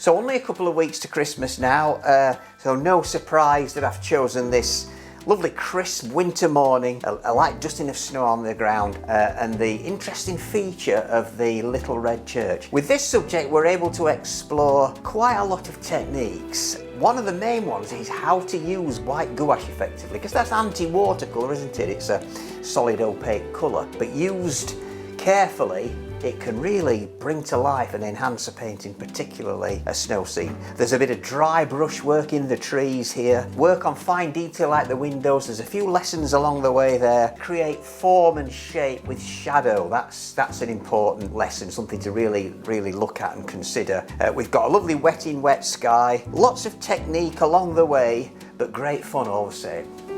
So only a couple of weeks to Christmas now, so no surprise that I've chosen this lovely crisp winter morning, a light dusting of snow on the ground, and the interesting feature of the little red church. With this subject we're able to explore quite a lot of techniques. One of the main ones is how to use white gouache effectively, because that's anti-watercolour, isn't it? It's a solid opaque colour, but used carefully it can really bring to life and enhance a painting, particularly a snow scene. There's a bit of dry brush work in the trees here, work on fine detail like the windows. There's a few lessons along the way there. Create form and shape with shadow. That's an important lesson, something to really look at and consider. We've got a lovely wet in wet sky, lots of technique along the way, but great fun all the same.